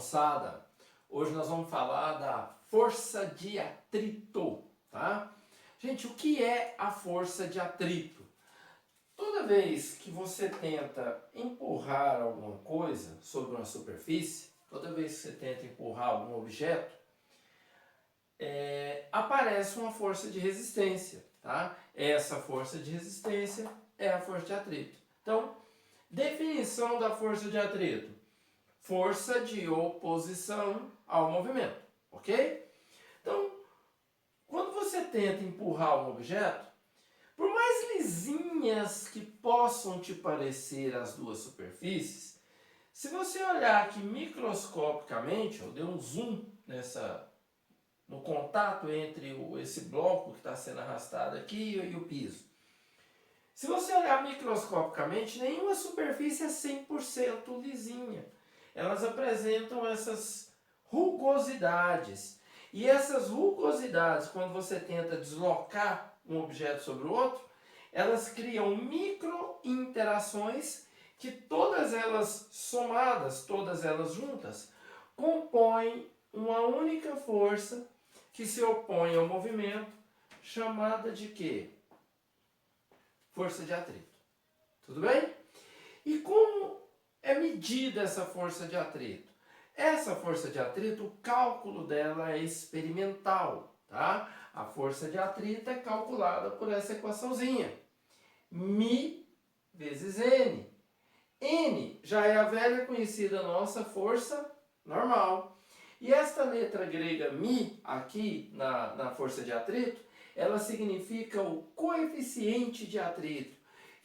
moçada! Hoje nós vamos falar da força de atrito, tá? Gente, o que é a força de atrito? Toda vez que você tenta empurrar alguma coisa sobre uma superfície, toda vez que você tenta empurrar algum objeto, aparece uma força de resistência, tá? Essa força de resistência é a força de atrito. Então, definição da força de atrito: força de oposição ao movimento, ok? Então, quando você tenta empurrar um objeto, por mais lisinhas que possam te parecer as duas superfícies, se você olhar aqui microscopicamente, eu dei um zoom no contato entre esse bloco que está sendo arrastado aqui e o piso. Se você olhar microscopicamente, nenhuma superfície é 100% lisinha. Elas apresentam essas rugosidades. E essas rugosidades, quando você tenta deslocar um objeto sobre o outro, elas criam micro-interações que todas elas somadas, todas elas juntas, compõem uma única força que se opõe ao movimento, chamada de quê? Força de atrito. Tudo bem? E como é medida essa força de atrito? Essa força de atrito, o cálculo dela é experimental, tá? A força de atrito é calculada por essa equaçãozinha. Mi vezes N. N já é a velha conhecida nossa força normal. E esta letra grega Mi, aqui na força de atrito, ela significa o coeficiente de atrito.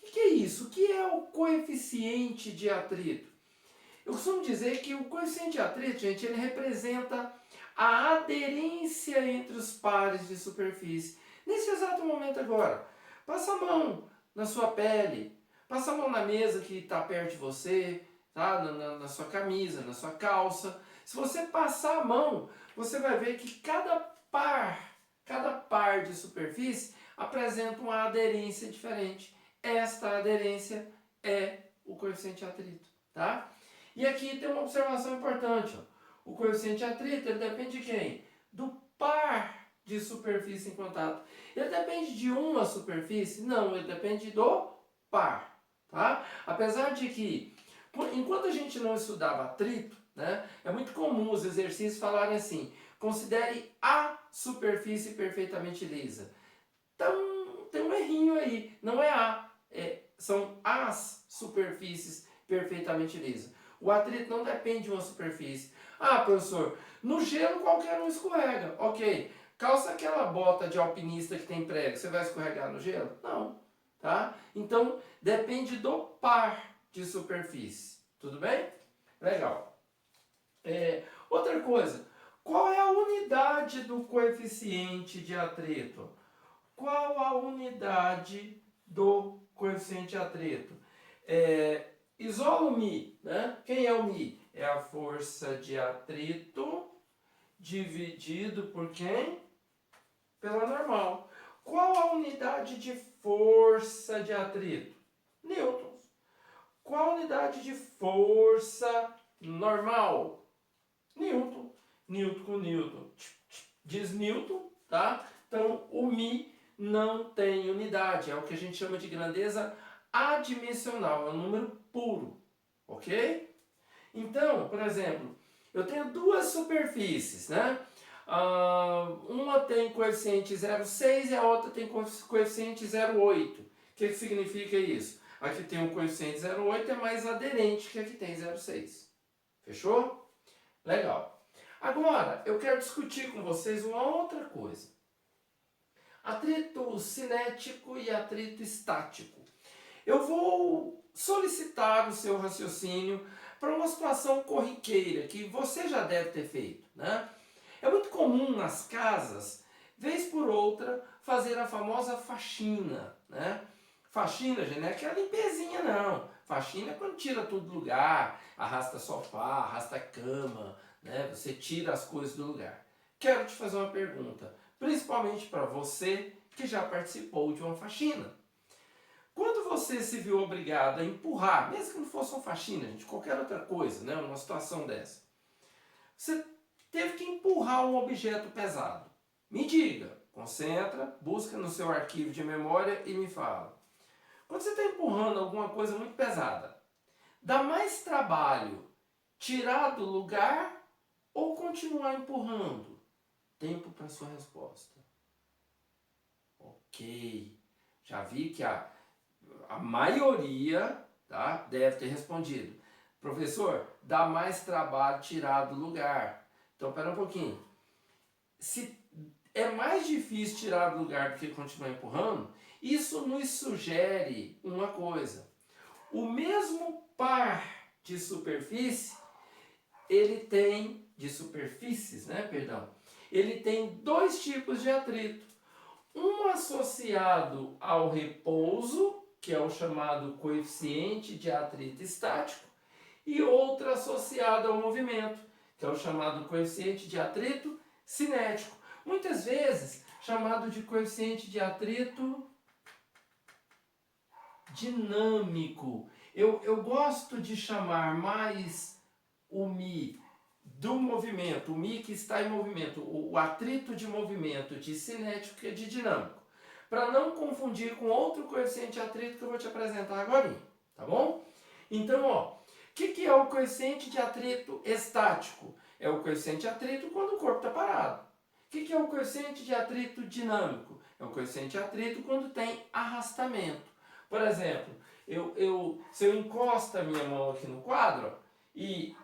O que é isso? O que é o coeficiente de atrito? Eu costumo dizer que o coeficiente de atrito, gente, ele representa a aderência entre os pares de superfície. Nesse exato momento agora, passa a mão na sua pele, passa a mão na mesa que está perto de você, tá? na sua camisa, na sua calça. Se você passar a mão, você vai ver que cada par de superfície apresenta uma aderência diferente. Esta aderência é o coeficiente de atrito, tá? E aqui tem uma observação importante. Ó. O coeficiente de atrito ele depende de quem? Do par de superfície em contato. Ele depende de uma superfície? Não, ele depende do par. Tá? Apesar de que, enquanto a gente não estudava atrito, né, é muito comum os exercícios falarem assim: considere a superfície perfeitamente lisa. Então, tem um errinho aí. Não é a, são as superfícies perfeitamente lisas. O atrito não depende de uma superfície. Ah, professor, no gelo qualquer um escorrega. Ok, calça aquela bota de alpinista que tem prego, você vai escorregar no gelo? Não, tá? Então, depende do par de superfície. Tudo bem? Legal. Outra coisa, qual é a unidade do coeficiente de atrito? Qual a unidade do coeficiente de atrito? Isola o Mi, né? Quem é o Mi? É a força de atrito dividido por quem? Pela normal. Qual a unidade de força de atrito? Newtons. Qual a unidade de força normal? Newton. Newton com Newton. Diz Newton, tá? Então, o Mi não tem unidade. É o que a gente chama de grandeza adimensional. É um número puro. Ok? Então, por exemplo, eu tenho duas superfícies, né? Uma tem coeficiente 0,6 e a outra tem coeficiente 0,8. O que significa isso? Aqui tem um coeficiente 0,8 é mais aderente que aqui tem 0,6. Fechou? Legal. Agora, eu quero discutir com vocês uma outra coisa. Atrito cinético e atrito estático. Eu vou solicitar o seu raciocínio para uma situação corriqueira que você já deve ter feito, né? É muito comum nas casas, vez por outra, fazer a famosa faxina, né? Faxina, gente, não é aquela limpezinha, não. Faxina é quando tira tudo do lugar, arrasta sofá, arrasta cama, né? Você tira as coisas do lugar. Quero te fazer uma pergunta, principalmente para você que já participou de uma faxina. Quando você se viu obrigado a empurrar, mesmo que não fosse uma faxina, gente, qualquer outra coisa, né, numa situação dessa, Você teve que empurrar um objeto pesado. Me diga, concentra, busca no seu arquivo de memória e me fala. Quando você está empurrando alguma coisa muito pesada, dá mais trabalho tirar do lugar ou continuar empurrando? Tempo para sua resposta. Ok. Já vi que a maioria, tá, deve ter respondido. Professor, dá mais trabalho tirar do lugar. Então, espera um pouquinho. Se é mais difícil tirar do lugar do que continuar empurrando, isso nos sugere uma coisa. O mesmo par de superfície, ele tem, de superfícies, né, perdão, ele tem dois tipos de atrito. Um associado ao repouso, que é o chamado coeficiente de atrito estático, e outro associado ao movimento, que é o chamado coeficiente de atrito cinético. Muitas vezes chamado de coeficiente de atrito dinâmico. Eu gosto de chamar mais o Mi do movimento, o Mi que está em movimento, o atrito de movimento de cinético que é de dinâmico, para não confundir com outro coeficiente de atrito que eu vou te apresentar agora, tá bom? Então, ó, o que é o coeficiente de atrito estático? É o coeficiente de atrito quando o corpo está parado. O que é o coeficiente de atrito dinâmico? É o coeficiente de atrito quando tem arrastamento. Por exemplo, se eu encosto a minha mão aqui no quadro e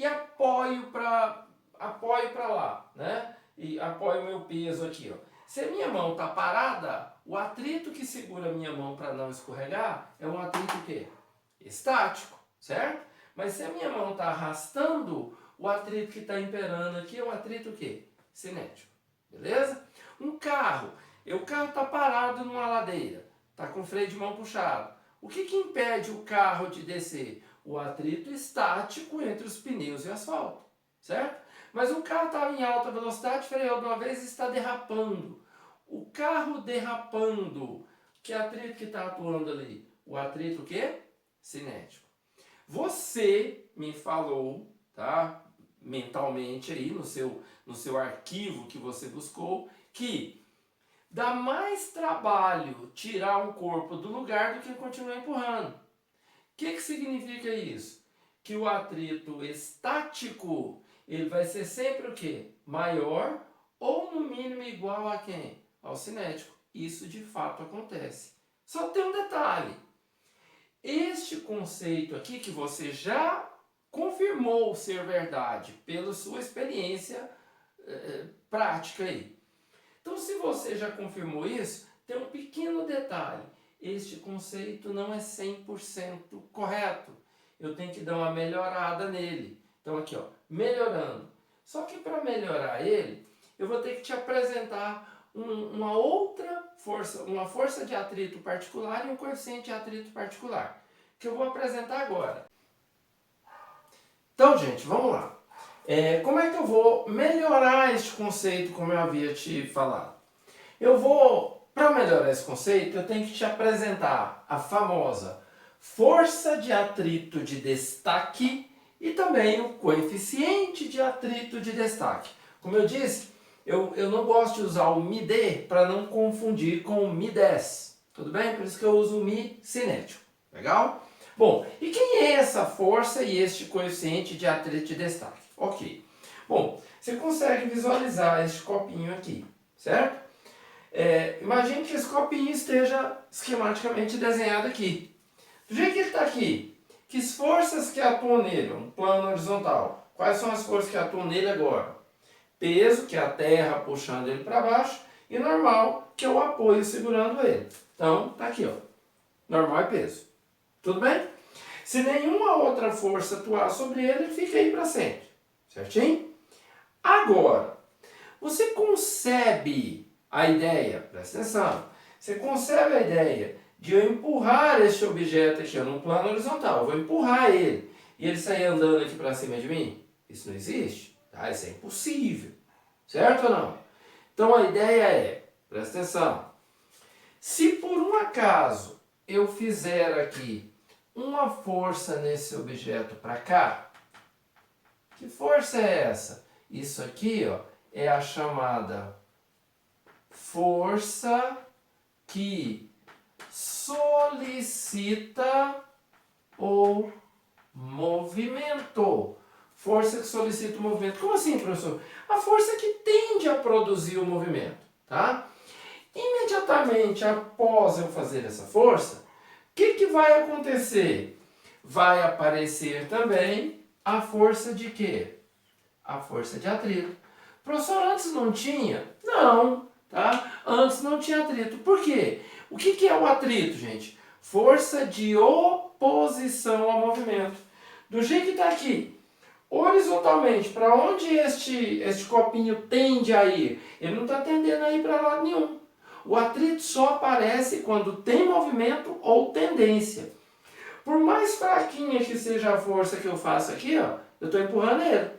apoio para lá, né? E apoio o meu peso aqui, ó. Se a minha mão está parada, o atrito que segura a minha mão para não escorregar é um atrito o quê? Estático, certo? Mas se a minha mão está arrastando, o atrito que está imperando aqui é um atrito o quê? Cinético, beleza? Um carro, o carro está parado numa ladeira, está com o freio de mão puxado. O que impede o carro de descer? O atrito estático entre os pneus e o asfalto, certo? Mas o carro estava em alta velocidade, freou de uma vez e está derrapando. O carro derrapando, que atrito que está atuando ali? O atrito o quê? Cinético. Você me falou, tá? Mentalmente aí no seu arquivo que você buscou, que dá mais trabalho tirar um corpo do lugar do que continuar empurrando. O que significa isso? Que o atrito estático, ele vai ser sempre o quê? Maior ou no mínimo igual a quem? Ao cinético. Isso de fato acontece. Só tem um detalhe. Este conceito aqui que você já confirmou ser verdade pela sua experiência prática aí. Então, se você já confirmou isso, tem um pequeno detalhe. Este conceito não é 100% correto. Eu tenho que dar uma melhorada nele. Então, aqui, ó, melhorando. Só que para melhorar ele, eu vou ter que te apresentar uma outra força, uma força de atrito particular e um coeficiente de atrito particular, que eu vou apresentar agora. Então, gente, vamos lá. Como é que eu vou melhorar este conceito, como eu havia te falado? Para melhorar esse conceito, eu tenho que te apresentar a famosa força de atrito de destaque e também o coeficiente de atrito de destaque. Como eu disse, eu não gosto de usar o MID para não confundir com o MI10, tudo bem? Por isso que eu uso o Mi cinético, legal? Bom, e quem é essa força e este coeficiente de atrito de destaque? Ok. Bom, você consegue visualizar este copinho aqui, certo? Imagine que esse copinho esteja esquematicamente desenhado aqui. Do jeito que ele está aqui, que forças que atuam nele? Um plano horizontal. Quais são as forças que atuam nele agora? Peso, que é a terra puxando ele para baixo, e normal, que é o apoio segurando ele. Então, está aqui, ó. Normal e peso. Tudo bem? Se nenhuma outra força atuar sobre ele, ele fica aí para sempre. Certinho? Agora, você concebe a ideia, presta atenção, você concebe a ideia de eu empurrar este objeto aqui num plano horizontal, eu vou empurrar ele e ele sair andando aqui para cima de mim? Isso não existe, tá? Isso é impossível, certo ou não? Então a ideia é, presta atenção, se por um acaso eu fizer aqui uma força nesse objeto para cá, Que força é essa? Isso aqui, ó, é a chamada força que solicita o movimento. Força que solicita o movimento. Como assim, professor? A força que tende a produzir o movimento, tá? Imediatamente após eu fazer essa força, o que vai acontecer? Vai aparecer também a força de quê? A força de atrito. Professor, antes não tinha? Não, tá? Antes não tinha atrito. Por quê? O que é o atrito, gente? Força de oposição ao movimento. Do jeito que está aqui, horizontalmente, para onde este copinho tende a ir? Ele não está tendendo a ir para lado nenhum. O atrito só aparece quando tem movimento ou tendência. Por mais fraquinha que seja a força que eu faço aqui, ó, eu estou empurrando ele.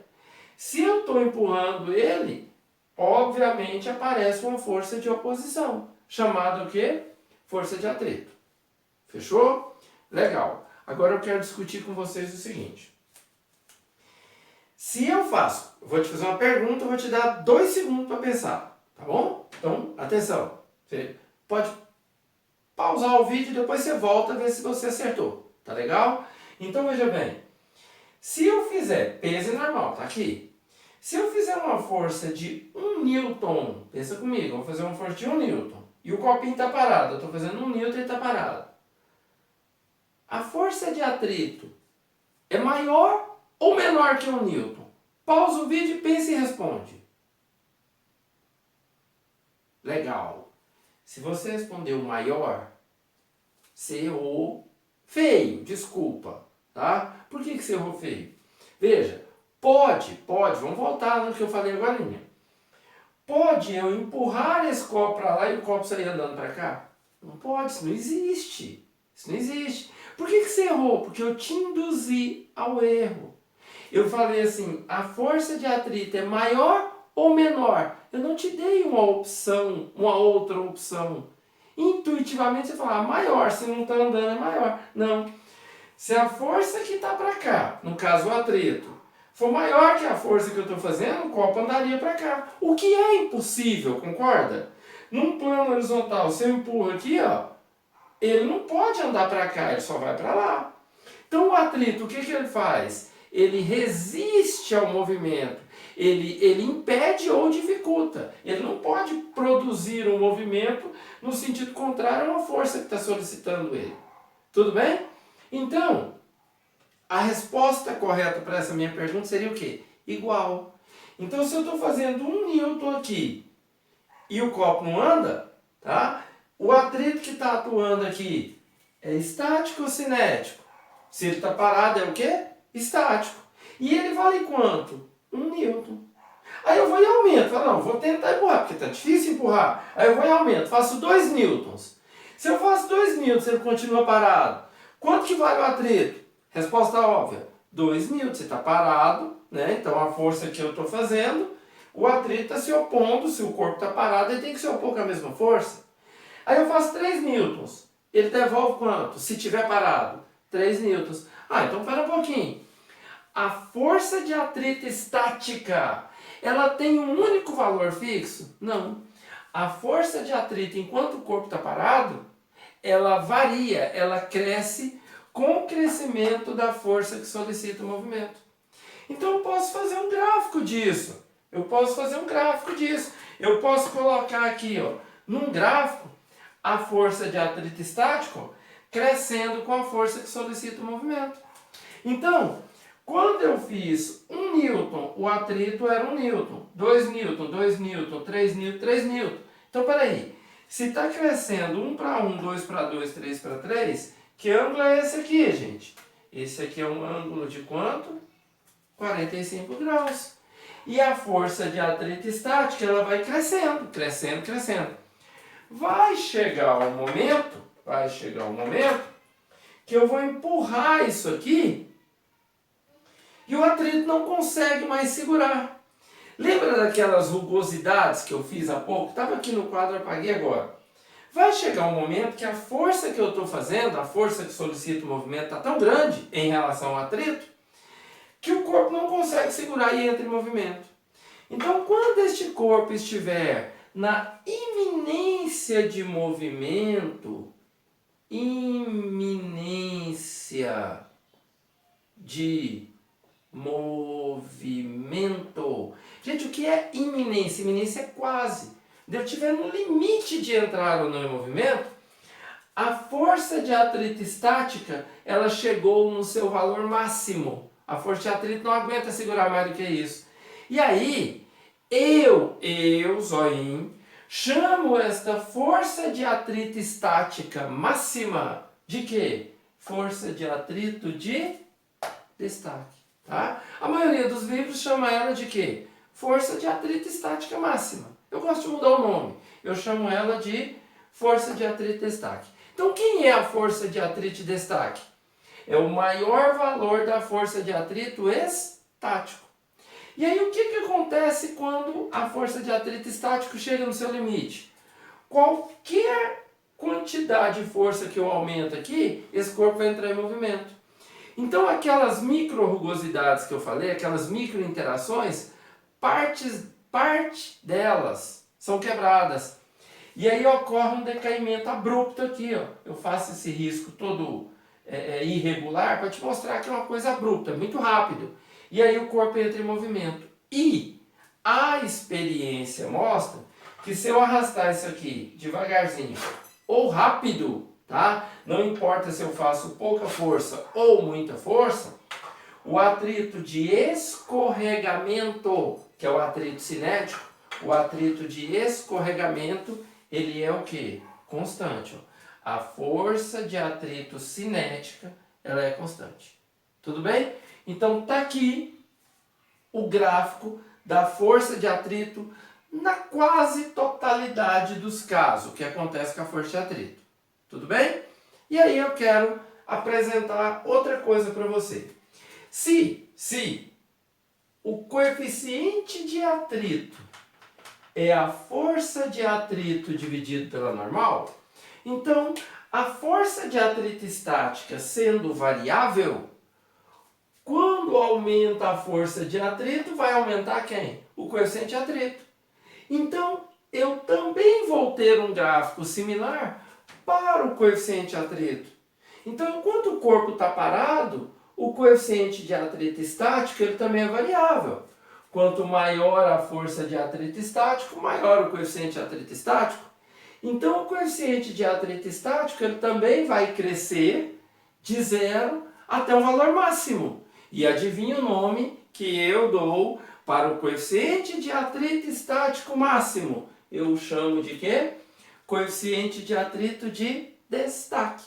Se eu estou empurrando ele, obviamente aparece uma força de oposição, chamada o quê? Força de atrito. Fechou? Legal. Agora eu quero discutir com vocês o seguinte. Se eu faço, eu vou te fazer uma pergunta, eu vou te dar 2 segundos para pensar, tá bom? Então, atenção. Você pode pausar o vídeo e depois você volta a ver se você acertou. Tá legal? Então veja bem. Se eu fizer, peso normal, tá aqui. Se eu fizer uma força de 1 Newton, pensa comigo, eu vou fazer uma força de 1 Newton. E o copinho está parado, eu estou fazendo 1 Newton e ele está parado. A força de atrito é maior ou menor que 1 Newton? Pausa o vídeo, pensa e responde. Legal. Se você respondeu maior, você errou feio, desculpa, tá? Por que você errou feio? Veja, pode, vamos voltar no que eu falei agora. Pode eu empurrar esse copo para lá e o copo sair andando para cá? Não pode, isso não existe. Isso não existe. Por que você errou? Porque eu te induzi ao erro. Eu falei assim, a força de atrito é maior ou menor? Eu não te dei uma opção, uma outra opção. Intuitivamente você fala, maior, se não está andando é maior. Não. Se a força que está para cá, no caso o atrito, for maior que a força que eu estou fazendo, o copo andaria para cá. O que é impossível, concorda? Num plano horizontal, se eu empurro aqui, ó, ele não pode andar para cá, ele só vai para lá. Então o atrito, o que ele faz? Ele resiste ao movimento, ele impede ou dificulta. Ele não pode produzir um movimento no sentido contrário a uma força que está solicitando ele. Tudo bem? Então, a resposta correta para essa minha pergunta seria o quê? Igual. Então, se eu estou fazendo 1 Newton aqui e o copo não anda, tá? O atrito que está atuando aqui é estático ou cinético? Se ele está parado, é o quê? Estático. E ele vale quanto? 1 Newton. Aí eu vou e aumento. Falo, não, vou tentar empurrar, porque está difícil empurrar. Aí eu vou e aumento. Faço 2 newtons. Se eu faço 2 newtons, ele continua parado. Quanto que vale o atrito? Resposta óbvia. 2 newtons. Você está parado, né? Então a força que eu estou fazendo, o atrito está se opondo. Se o corpo está parado, ele tem que se opor com a mesma força. Aí eu faço 3 newtons. Ele devolve quanto? Se tiver parado? 3 newtons. Ah, então para um pouquinho. A força de atrito estática, ela tem um único valor fixo? Não. A força de atrito enquanto o corpo está parado, ela varia, ela cresce com o crescimento da força que solicita o movimento. Então eu posso fazer um gráfico disso. Eu posso colocar aqui, ó, num gráfico, a força de atrito estático crescendo com a força que solicita o movimento. Então, quando eu fiz 1 Newton, o atrito era 1 Newton, 2 Newton, 2 Newton, 3 Newton, 3 Newton. Então, peraí, se está crescendo 1 para 1, 2 para 2, 3 para 3, que ângulo é esse aqui, gente? Esse aqui é um ângulo de quanto? 45 graus. E a força de atrito estática, ela vai crescendo, crescendo, crescendo. Vai chegar um momento que eu vou empurrar isso aqui e o atrito não consegue mais segurar. Lembra daquelas rugosidades que eu fiz há pouco? Estava aqui no quadro, apaguei agora. Vai chegar um momento que a força que eu estou fazendo, a força que solicita o movimento, está tão grande em relação ao atrito, que o corpo não consegue segurar e entra em movimento. Então, quando este corpo estiver na iminência de movimento, iminência de movimento. Gente, o que é iminência? Iminência é quase. Se eu estiver no limite de entrar ou não em movimento, a força de atrito estática, ela chegou no seu valor máximo. A força de atrito não aguenta segurar mais do que isso. E aí, zoinho, chamo esta força de atrito estática máxima de quê? Força de atrito de destaque. Tá? A maioria dos livros chama ela de quê? Força de atrito estática máxima. Eu gosto de mudar o nome. Eu chamo ela de força de atrito e destaque. Então, quem é a força de atrito e destaque? É o maior valor da força de atrito estático. E aí, o que acontece quando a força de atrito estático chega no seu limite? Qualquer quantidade de força que eu aumento aqui, esse corpo vai entrar em movimento. Então, aquelas micro-rugosidades que eu falei, aquelas micro-interações, parte delas são quebradas. E aí ocorre um decaimento abrupto aqui. Ó. Eu faço esse risco todo irregular para te mostrar que é uma coisa abrupta, muito rápido. E aí o corpo entra em movimento. E a experiência mostra que se eu arrastar isso aqui devagarzinho ou rápido, tá? Não importa se eu faço pouca força ou muita força, o atrito de escorregamento, que é o atrito cinético, o atrito de escorregamento, ele é o quê? Constante. Ó. A força de atrito cinética, ela é constante. Tudo bem? Então tá aqui o gráfico da força de atrito na quase totalidade dos casos, o que acontece com a força de atrito. Tudo bem? E aí eu quero apresentar outra coisa para você. Se o coeficiente de atrito é a força de atrito dividido pela normal, então a força de atrito estática sendo variável, quando aumenta a força de atrito, vai aumentar quem? O coeficiente de atrito. Então, eu também vou ter um gráfico similar para o coeficiente de atrito. Então, enquanto o corpo está parado, o coeficiente de atrito estático ele também é variável. Quanto maior a força de atrito estático, maior o coeficiente de atrito estático. Então, o coeficiente de atrito estático ele também vai crescer de 0 até o valor máximo. E adivinha o nome que eu dou para o coeficiente de atrito estático máximo? Eu chamo de quê? Coeficiente de atrito de destaque.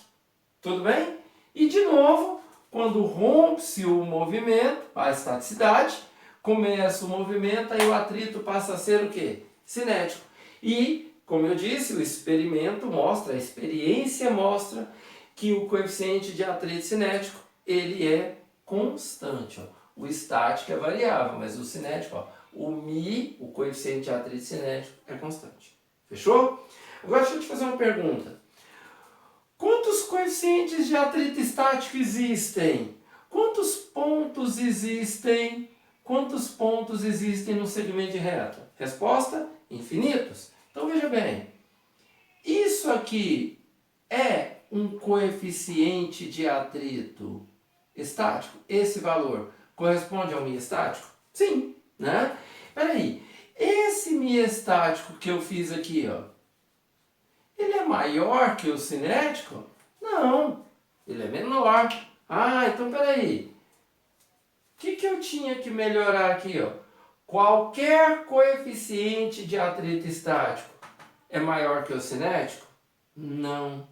Tudo bem? E de novo, quando rompe-se o movimento, a estaticidade, começa o movimento, aí o atrito passa a ser o quê? Cinético. E, como eu disse, o experimento mostra, a experiência mostra que o coeficiente de atrito cinético, ele é constante. Ó. O estático é variável, mas o cinético, ó, o μ, o coeficiente de atrito cinético, é constante. Fechou? Agora deixa eu te fazer uma pergunta. Quantos coeficientes de atrito estático existem? Quantos pontos existem? Quantos pontos existem no segmento de reta? Resposta: infinitos. Então veja bem, isso aqui é um coeficiente de atrito estático? Esse valor corresponde ao μ estático? Sim, né? Peraí, esse μ estático que eu fiz aqui, ó, ele é maior que o cinético? Não, ele é menor. Ah, então peraí. O que eu tinha que melhorar aqui? Ó? Qualquer coeficiente de atrito estático é maior que o cinético? Não.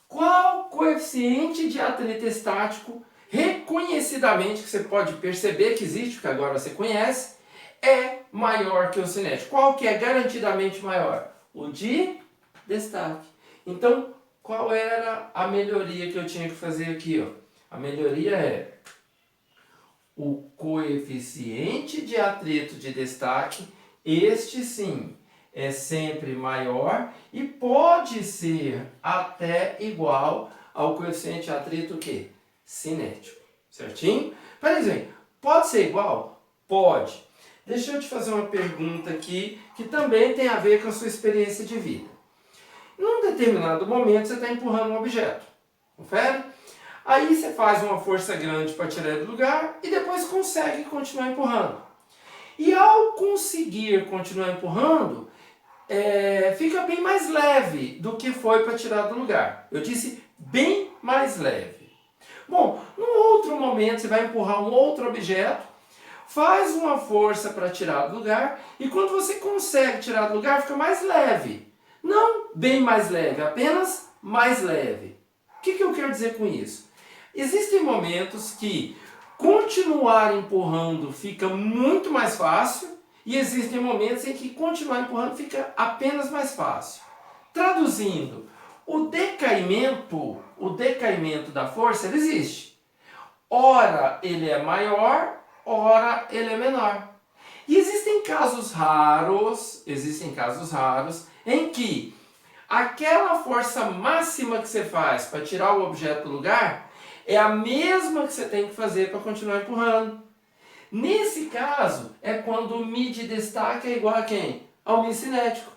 Qual coeficiente de atrito estático, reconhecidamente, que você pode perceber que existe, porque agora você conhece, é maior que o cinético? Qual que é garantidamente maior? O de destaque. Então, qual era a melhoria que eu tinha que fazer aqui? Ó? A melhoria é o coeficiente de atrito de destaque, este sim, é sempre maior e pode ser até igual ao coeficiente de atrito que? Cinético. Certinho? Por exemplo, Pode ser igual? Pode. Deixa eu te fazer uma pergunta aqui que também tem a ver com a sua experiência de vida. Num determinado momento você está empurrando um objeto, confere? Aí você faz uma força grande para tirar ele do lugar e depois consegue continuar empurrando. E ao conseguir continuar empurrando, fica bem mais leve do que foi para tirar do lugar. Eu disse bem mais leve. Bom, num outro momento você vai empurrar um outro objeto, faz uma força para tirar do lugar e quando você consegue tirar do lugar fica mais leve. Não bem mais leve, apenas mais leve. O que eu quero dizer com isso? Existem momentos que continuar empurrando fica muito mais fácil e existem momentos em que continuar empurrando fica apenas mais fácil. Traduzindo, o decaimento da força ele existe. Ora ele é maior, ora ele é menor. E existem casos raros em que aquela força máxima que você faz para tirar o objeto do lugar é a mesma que você tem que fazer para continuar empurrando. Nesse caso, é quando o Mi de destaque é igual a quem? Ao Mi cinético.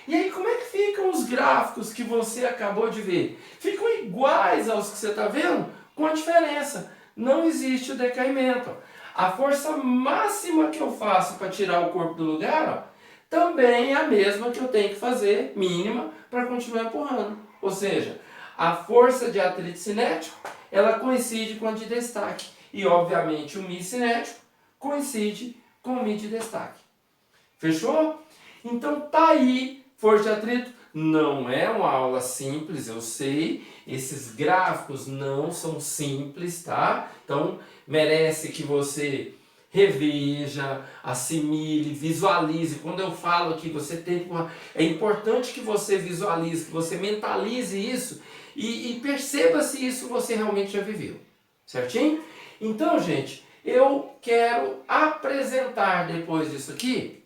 E aí, como é que ficam os gráficos que você acabou de ver? Ficam iguais aos que você está vendo, com a diferença. Não existe o decaimento. A força máxima que eu faço para tirar o corpo do lugar, também é a mesma que eu tenho que fazer, mínima, para continuar empurrando. Ou seja, a força de atrito cinético, ela coincide com a de destaque. E, obviamente, o Mi cinético coincide com o Mi de destaque. Fechou? Então, tá aí, força de atrito. Não é uma aula simples, eu sei. Esses gráficos não são simples, tá? Então, merece que você reveja, assimile, visualize. Quando eu falo que você tem... É importante que você visualize, que você mentalize isso e perceba se isso você realmente já viveu. Certinho? Então, gente, eu quero apresentar depois disso aqui.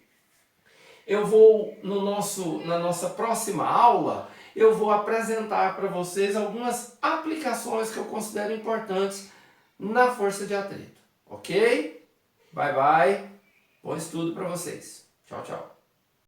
Eu vou, na nossa próxima aula, eu vou apresentar para vocês algumas aplicações que eu considero importantes na força de atrito. Ok? Bye, bye. Bom estudo para vocês. Tchau, tchau.